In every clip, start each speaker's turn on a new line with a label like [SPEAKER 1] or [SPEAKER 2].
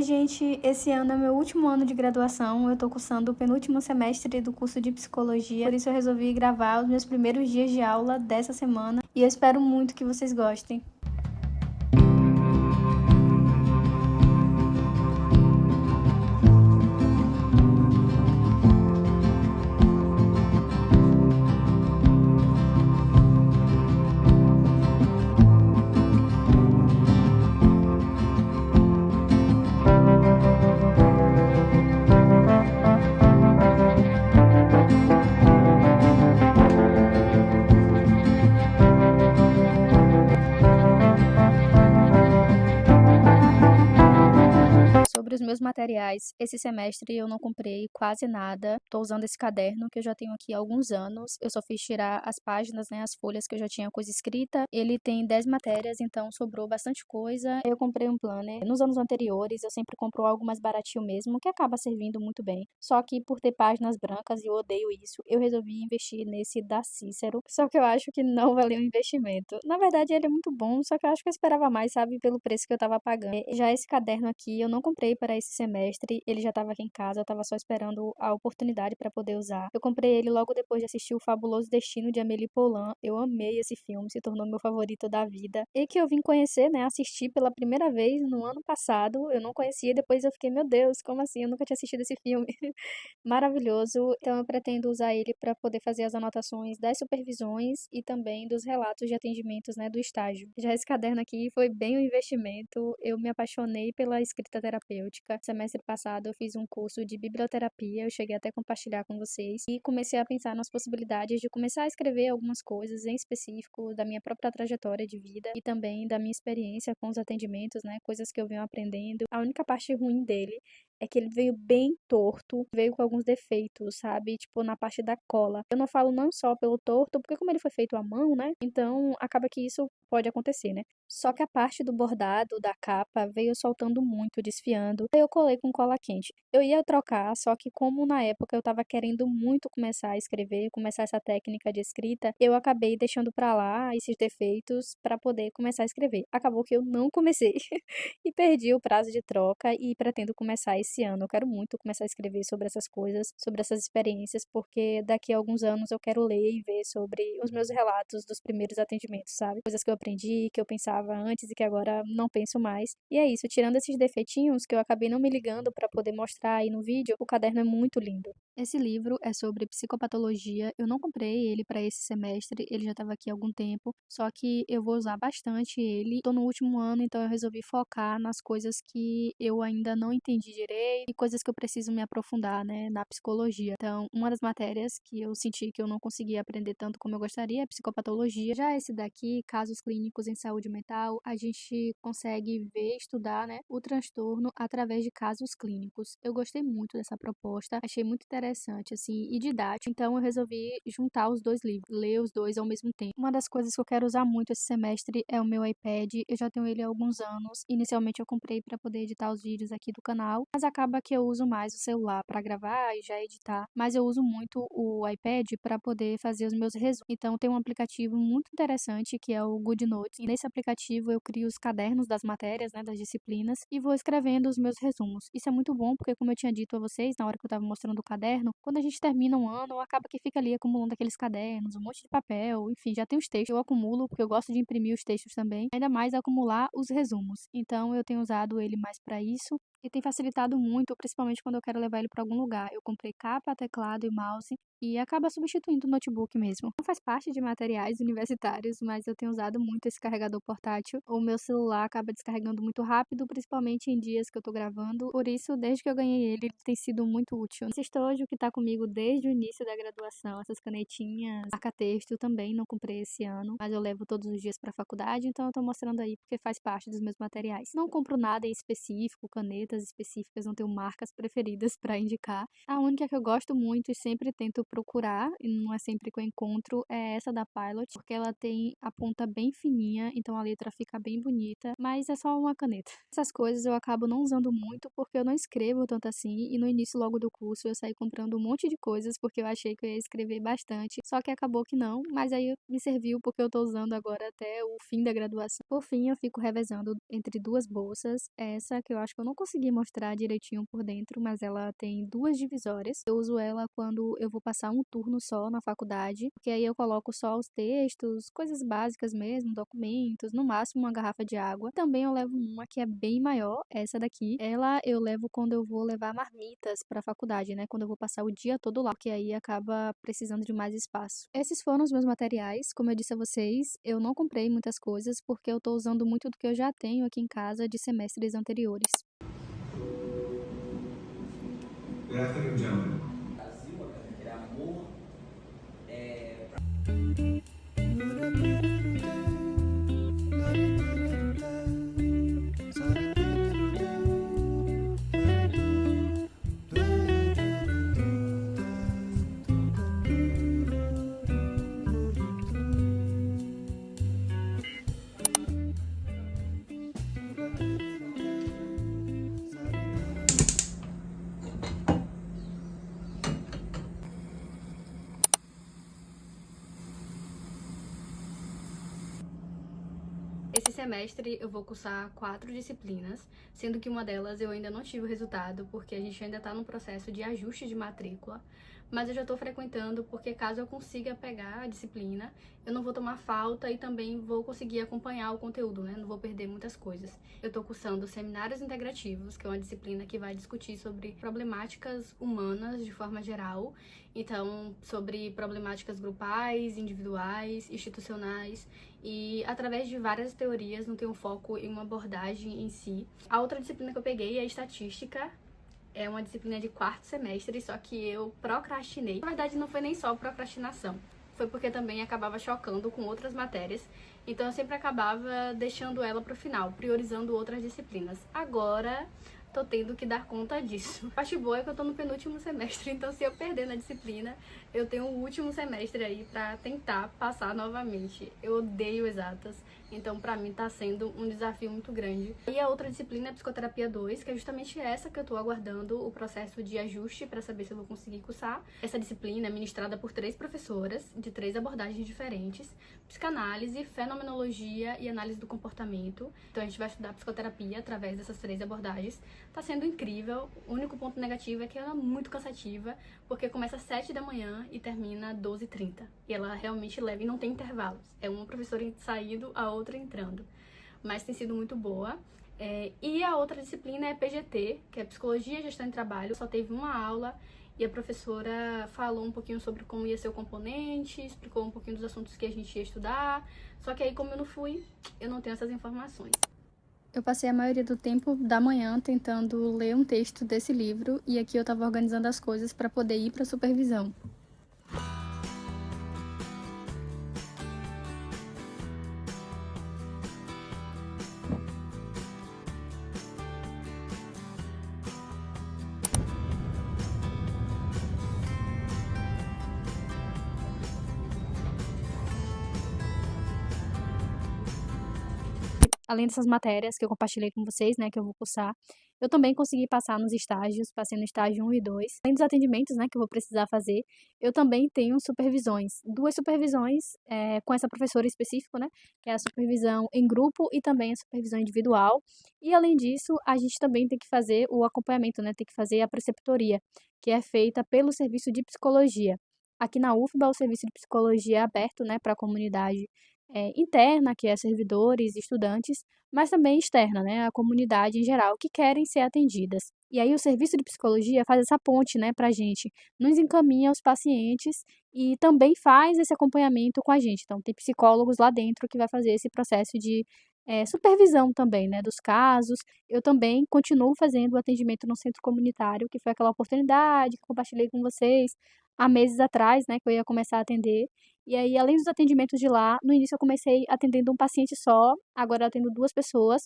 [SPEAKER 1] gente, esse ano é meu último ano de graduação, eu tô cursando o penúltimo semestre do curso de psicologia, por isso eu resolvi gravar os meus primeiros dias de aula dessa semana e eu espero muito que vocês gostem. Sobre os meus materiais, esse semestre eu não comprei quase nada. Tô usando esse caderno que eu já tenho aqui há alguns anos. Eu só fiz tirar as páginas, né, as folhas que eu já tinha coisa escrita. Ele tem 10 matérias, então sobrou bastante coisa. Eu comprei um planner. Nos anos anteriores, eu sempre compro algo mais baratinho mesmo, que acaba servindo muito bem. Só que por ter páginas brancas e eu odeio isso, eu resolvi investir nesse da Cícero. Só que eu acho que não valeu o investimento. Na verdade, ele é muito bom, só que eu acho que eu esperava mais, sabe, pelo preço que eu tava pagando. Já esse caderno aqui, eu não comprei para esse semestre, ele já estava aqui em casa, eu tava só esperando a oportunidade para poder usar. Eu comprei ele logo depois de assistir O Fabuloso Destino de Amélie Poulain. Eu amei esse filme, se tornou meu favorito da vida. E que eu vim conhecer, né, assistir pela primeira vez no ano passado. Eu não conhecia, depois eu fiquei, meu Deus, como assim? Eu nunca tinha assistido esse filme. Maravilhoso. Então eu pretendo usar ele para poder fazer as anotações das supervisões e também dos relatos de atendimentos, né, do estágio. Já esse caderno aqui foi bem um investimento. Eu me apaixonei pela escrita terapêutica. Semestre passado eu fiz um curso de biblioterapia, eu cheguei até a compartilhar com vocês e comecei a pensar nas possibilidades de começar a escrever algumas coisas em específico da minha própria trajetória de vida e também da minha experiência com os atendimentos, né, coisas que eu venho aprendendo. A única parte ruim dele é que ele veio bem torto, veio com alguns defeitos, sabe? Tipo, na parte da cola. Eu não falo não só pelo torto, porque como ele foi feito à mão, né? Então, acaba que isso pode acontecer, né? Só que a parte do bordado, da capa, veio soltando muito, desfiando. Aí eu colei com cola quente. Eu ia trocar, só que como na época eu tava querendo muito começar a escrever, começar essa técnica de escrita, eu acabei deixando pra lá esses defeitos pra poder começar a escrever. Acabou que eu não comecei. E perdi o prazo de troca e pretendo começar esse ano. Eu quero muito começar a escrever sobre essas coisas, sobre essas experiências, porque daqui a alguns anos eu quero ler e ver sobre os meus relatos dos primeiros atendimentos, sabe? Coisas que eu aprendi, que eu pensava antes e que agora não penso mais. E é isso, tirando esses defeitinhos que eu acabei não me ligando para poder mostrar aí no vídeo, o caderno é muito lindo. Esse livro é sobre psicopatologia. Eu não comprei ele para esse semestre, ele já estava aqui há algum tempo, só que eu vou usar bastante ele. Tô no último ano, então eu resolvi focar nas coisas que eu ainda não entendi direito e coisas que eu preciso me aprofundar, né, na psicologia. Então, uma das matérias que eu senti que eu não conseguia aprender tanto como eu gostaria é psicopatologia. Já esse daqui, casos clínicos em saúde mental, a gente consegue ver, estudar, né, o transtorno através de casos clínicos. Eu gostei muito dessa proposta, achei muito interessante, assim, e didático. Então, eu resolvi juntar os dois livros, ler os dois ao mesmo tempo. Uma das coisas que eu quero usar muito esse semestre é o meu iPad. Eu já tenho ele há alguns anos. Inicialmente eu comprei para poder editar os vídeos aqui do canal, mas acaba que eu uso mais o celular para gravar e já editar. Mas eu uso muito o iPad para poder fazer os meus resumos. Então tem um aplicativo muito interessante que é o GoodNotes. E nesse aplicativo eu crio os cadernos das matérias, né, das disciplinas e vou escrevendo os meus resumos. Isso é muito bom porque, como eu tinha dito a vocês na hora que eu estava mostrando o caderno, quando a gente termina um ano, acaba que fica ali acumulando aqueles cadernos, um monte de papel, enfim, já tem os textos. Eu acumulo porque eu gosto de imprimir os textos também, ainda mais acumular os resumos. Então eu tenho usado ele mais para isso e tem facilitado muito, principalmente quando eu quero levar ele para algum lugar. Eu comprei capa, teclado e mouse e acaba substituindo o notebook mesmo. Não faz parte de materiais universitários, mas eu tenho usado muito esse carregador portátil. O meu celular acaba descarregando muito rápido, principalmente em dias que eu tô gravando. Por isso, desde que eu ganhei ele, ele tem sido muito útil. Esse estojo que tá comigo desde o início da graduação, essas canetinhas, marca-texto, eu também não comprei esse ano, mas eu levo todos os dias pra faculdade, então eu tô mostrando aí porque faz parte dos meus materiais. Não compro nada em específico, canetas específicas, não tenho marcas preferidas pra indicar. A única que eu gosto muito e sempre tento procurar, e não é sempre que eu encontro, é essa da Pilot, porque ela tem a ponta bem fininha, então a letra fica bem bonita, mas é só uma caneta. Essas coisas eu acabo não usando muito porque eu não escrevo tanto assim, e no início logo do curso eu saí comprando um monte de coisas porque eu achei que eu ia escrever bastante, só que acabou que não, mas aí me serviu porque eu tô usando agora até o fim da graduação. Por fim, eu fico revezando entre duas bolsas, essa que eu acho que eu não consegui consegui mostrar direitinho por dentro, mas ela tem 2 divisórias. Eu uso ela quando eu vou passar um turno só na faculdade, porque aí eu coloco só os textos, coisas básicas mesmo, documentos, no máximo uma garrafa de água. Também eu levo uma que é bem maior, essa daqui. Ela eu levo quando eu vou levar marmitas para a faculdade, né, quando eu vou passar o dia todo lá, porque aí acaba precisando de mais espaço. Esses foram os meus materiais. Como eu disse a vocês, eu não comprei muitas coisas porque eu tô usando muito do que eu já tenho aqui em casa de semestres anteriores.
[SPEAKER 2] Good afternoon, gentlemen.
[SPEAKER 3] Brasil, aquele amor
[SPEAKER 1] Esse semestre eu vou cursar 4 disciplinas, sendo que uma delas eu ainda não tive o resultado, porque a gente ainda está no processo de ajuste de matrícula, mas eu já estou frequentando porque caso eu consiga pegar a disciplina, eu não vou tomar falta e também vou conseguir acompanhar o conteúdo, né? Não vou perder muitas coisas. Eu estou cursando Seminários Integrativos, que é uma disciplina que vai discutir sobre problemáticas humanas de forma geral, então sobre problemáticas grupais, individuais, institucionais, e através de várias teorias, não tem um foco em uma abordagem em si. A outra disciplina que eu peguei é Estatística. É uma disciplina de 4º semestre, só que eu procrastinei. Na verdade, não foi nem só procrastinação. Foi porque também acabava chocando com outras matérias. Então, eu sempre acabava deixando ela para o final, priorizando outras disciplinas. Agora, tô tendo que dar conta disso. A parte boa é que eu tô no penúltimo semestre, então se eu perder na disciplina, eu tenho o último semestre aí pra tentar passar novamente. Eu odeio exatas, então pra mim tá sendo um desafio muito grande. E a outra disciplina é Psicoterapia 2, que é justamente essa que eu tô aguardando o processo de ajuste pra saber se eu vou conseguir cursar. Essa disciplina é ministrada por 3 professoras, de 3 abordagens diferentes: psicanálise, fenomenologia e análise do comportamento. Então a gente vai estudar psicoterapia através dessas 3 abordagens. Tá sendo incrível. O único ponto negativo é que ela é muito cansativa, porque começa às 7 da manhã e termina às 12h30. E ela realmente leva e não tem intervalos. É uma professora saindo, a outra entrando. Mas tem sido muito boa. E a outra disciplina é PGT, que é Psicologia e Gestão de Trabalho. Só teve uma aula e a professora falou um pouquinho sobre como ia ser o componente, explicou um pouquinho dos assuntos que a gente ia estudar. Só que aí, como eu não fui, eu não tenho essas informações. Eu passei a maioria do tempo da manhã tentando ler um texto desse livro e aqui eu estava organizando as coisas para poder ir para a supervisão. Além dessas matérias que eu compartilhei com vocês, né, que eu vou cursar, eu também consegui passar nos estágios, passei no estágio 1 e 2. Além dos atendimentos, né, que eu vou precisar fazer, eu também tenho supervisões. 2 supervisões com essa professora específica, né, que é a supervisão em grupo e também a supervisão individual. E além disso, a gente também tem que fazer o acompanhamento, né, tem que fazer a preceptoria, que é feita pelo serviço de psicologia. Aqui na UFBA, o serviço de psicologia é aberto, né, para a comunidade interna, que é servidores, estudantes, mas também externa, né, a comunidade em geral, que querem ser atendidas. E aí o serviço de psicologia faz essa ponte, né, para a gente, nos encaminha aos pacientes e também faz esse acompanhamento com a gente. Então, tem psicólogos lá dentro que vai fazer esse processo de supervisão também, né, dos casos. Eu também continuo fazendo o atendimento no centro comunitário, que foi aquela oportunidade que eu compartilhei com vocês há meses atrás, né, que eu ia começar a atender. E aí, além dos atendimentos de lá, no início eu comecei atendendo um paciente só, agora eu atendo 2 pessoas.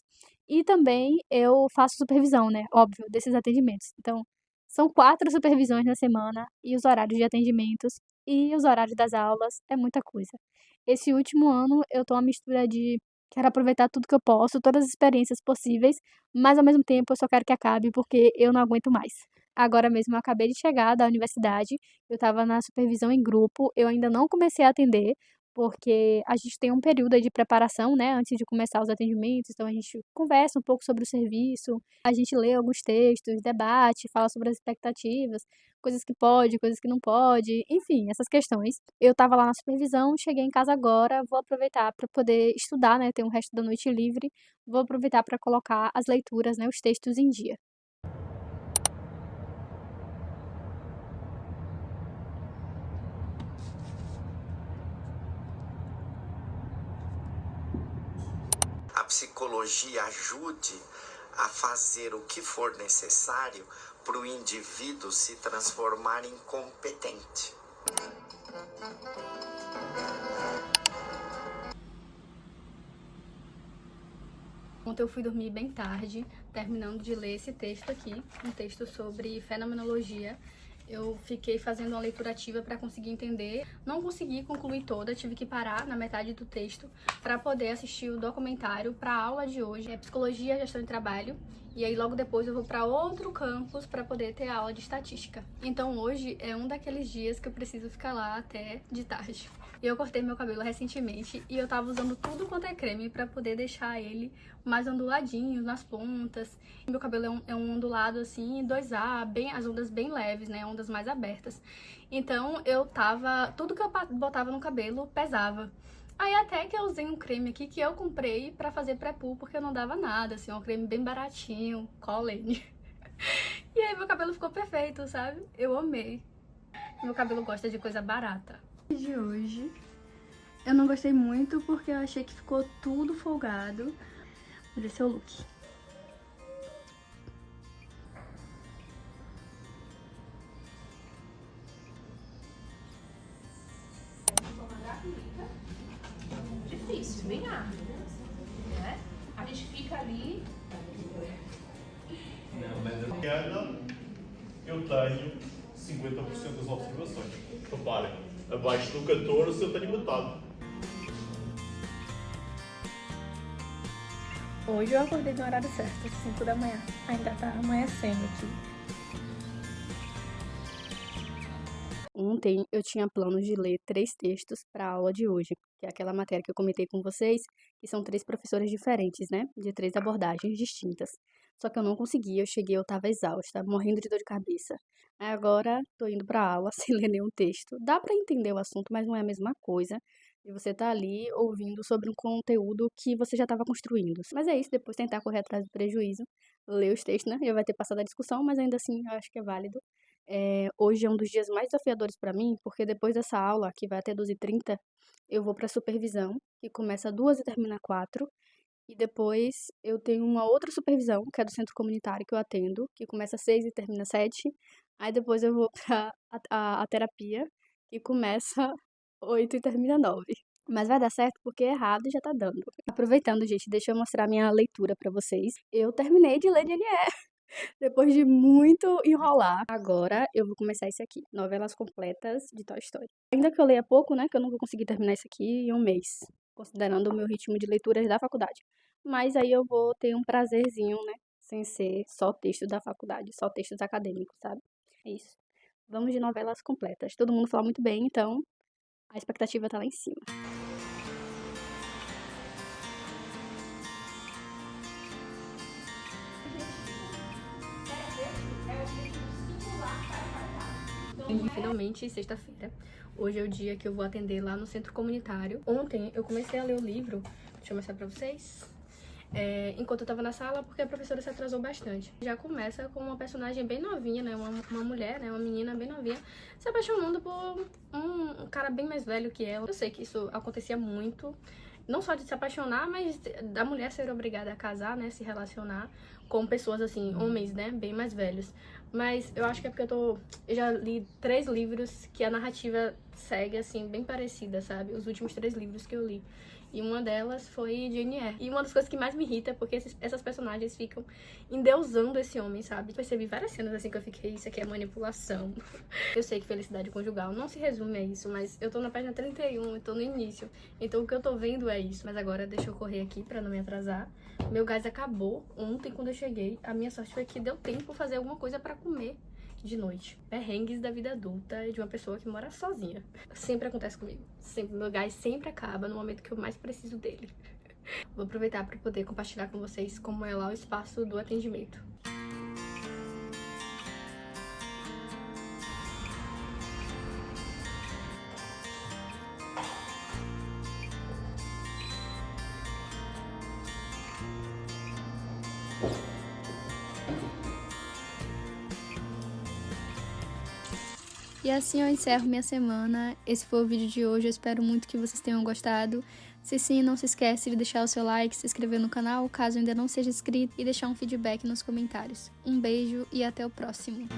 [SPEAKER 1] E também eu faço supervisão, né, óbvio, desses atendimentos. Então, são 4 supervisões na semana e os horários de atendimentos e os horários das aulas, é muita coisa. Esse último ano eu tô uma mistura de quero aproveitar tudo que eu posso, todas as experiências possíveis, mas ao mesmo tempo eu só quero que acabe porque eu não aguento mais. Agora mesmo eu acabei de chegar da universidade, eu estava na supervisão em grupo, eu ainda não comecei a atender, porque a gente tem um período aí de preparação, né, antes de começar os atendimentos, então a gente conversa um pouco sobre o serviço, a gente lê alguns textos, debate, fala sobre as expectativas, coisas que pode, coisas que não pode, enfim, essas questões. Eu estava lá na supervisão, cheguei em casa agora, vou aproveitar para poder estudar, né, ter o resto da noite livre, vou aproveitar para colocar as leituras, né, os textos em dia.
[SPEAKER 4] A psicologia ajude a fazer o que for necessário para o indivíduo se transformar em competente.
[SPEAKER 1] Ontem eu fui dormir bem tarde, terminando de ler esse texto aqui, um texto sobre fenomenologia. Eu fiquei fazendo uma leitura ativa para conseguir entender, não consegui concluir toda, tive que parar na metade do texto para poder assistir o documentário para a aula de hoje, é Psicologia e Gestão de Trabalho, e aí logo depois eu vou para outro campus para poder ter a aula de Estatística. Então hoje é um daqueles dias que eu preciso ficar lá até de tarde. Eu cortei meu cabelo recentemente e eu tava usando tudo quanto é creme pra poder deixar ele mais onduladinho nas pontas. Meu cabelo é um ondulado assim, 2A, bem, as ondas bem leves, né, ondas mais abertas. Então eu tava, tudo que eu botava no cabelo pesava. Aí até que eu usei um creme aqui que eu comprei pra fazer pré-poo, porque eu não dava nada, assim, um creme bem baratinho, Colene. E aí meu cabelo ficou perfeito, sabe? Eu amei. Meu cabelo gosta de coisa barata. De hoje eu não gostei muito porque eu achei que ficou tudo folgado. Mas esse é o look.
[SPEAKER 5] Difícil, bem árduo, né? A gente fica ali.
[SPEAKER 2] Não, mas eu...
[SPEAKER 6] Queda, eu tenho 50% das observações. Reparem, abaixo do 14 eu tenho metade.
[SPEAKER 1] Hoje eu acordei no horário certo, 5 da manhã. Ainda tá amanhecendo aqui. Ontem eu tinha planos de ler 3 textos para a aula de hoje, que é aquela matéria que eu comentei com vocês, que são 3 professores diferentes, né? De 3 abordagens distintas. Só que eu não consegui, eu cheguei, eu tava exausta, morrendo de dor de cabeça. Aí agora tô indo pra aula sem ler nenhum texto. Dá pra entender o assunto, mas não é a mesma coisa de você tá ali ouvindo sobre um conteúdo que você já estava construindo. Mas é isso, depois tentar correr atrás do prejuízo, ler os textos, né? Já vai ter passado a discussão, mas ainda assim eu acho que é válido. Hoje é um dos dias mais desafiadores para mim, porque depois dessa aula, que vai até 12h30, eu vou para supervisão, que começa às 2 e termina às 4. E depois eu tenho uma outra supervisão, que é do centro comunitário que eu atendo, que começa às 6 e termina às 7. Aí depois eu vou para a terapia, que começa às 8 e termina às 9. Mas vai dar certo porque errado já tá dando. Aproveitando, gente, deixa eu mostrar minha leitura para vocês. Eu terminei de ler Jane Eyre. Depois de muito enrolar, agora eu vou começar esse aqui, Novelas Completas de Toy Story. Ainda que eu leia pouco, né, que eu não vou conseguir terminar isso aqui em um mês, considerando o meu ritmo de leituras da faculdade. Mas aí eu vou ter um prazerzinho, né, sem ser só texto da faculdade, só textos acadêmicos, sabe? É isso. Vamos de novelas completas. Todo mundo fala muito bem, então a expectativa tá lá em cima. Finalmente, sexta-feira. Hoje é o dia que eu vou atender lá no centro comunitário. Ontem eu comecei a ler o livro, deixa eu mostrar pra vocês, enquanto eu tava na sala, porque a professora se atrasou bastante. Já começa com uma personagem bem novinha, né, uma mulher, né, uma menina bem novinha, se apaixonando por um cara bem mais velho que ela. Eu sei que isso acontecia muito, não só de se apaixonar, mas da mulher ser obrigada a casar, né, se relacionar com pessoas assim, homens, né, bem mais velhos. Mas eu acho que é porque eu já li 3 livros que a narrativa segue, assim, bem parecida, sabe? Os últimos 3 livros que eu li. E uma delas foi Jane Eyre. E uma das coisas que mais me irrita é porque essas personagens ficam endeusando esse homem, sabe? Percebi várias cenas assim que eu fiquei, isso aqui é manipulação. Eu sei que felicidade conjugal não se resume a isso, mas eu tô na página 31, eu tô no início. Então o que eu tô vendo é isso. Mas agora deixa eu correr aqui pra não me atrasar. Meu gás acabou ontem quando eu cheguei. A minha sorte foi que deu tempo fazer alguma coisa pra comer.
[SPEAKER 7] de noite. Perrengues da vida adulta de uma pessoa que mora sozinha. Sempre acontece comigo. Sempre, meu gás sempre acaba no momento que eu mais preciso dele. Vou aproveitar para poder compartilhar com vocês como é lá o espaço do atendimento.
[SPEAKER 1] E assim eu encerro minha semana. Esse foi o vídeo de hoje, eu espero muito que vocês tenham gostado. Se sim, não se esquece de deixar o seu like, se inscrever no canal, caso ainda não seja inscrito, e deixar um feedback nos comentários. Um beijo e até o próximo.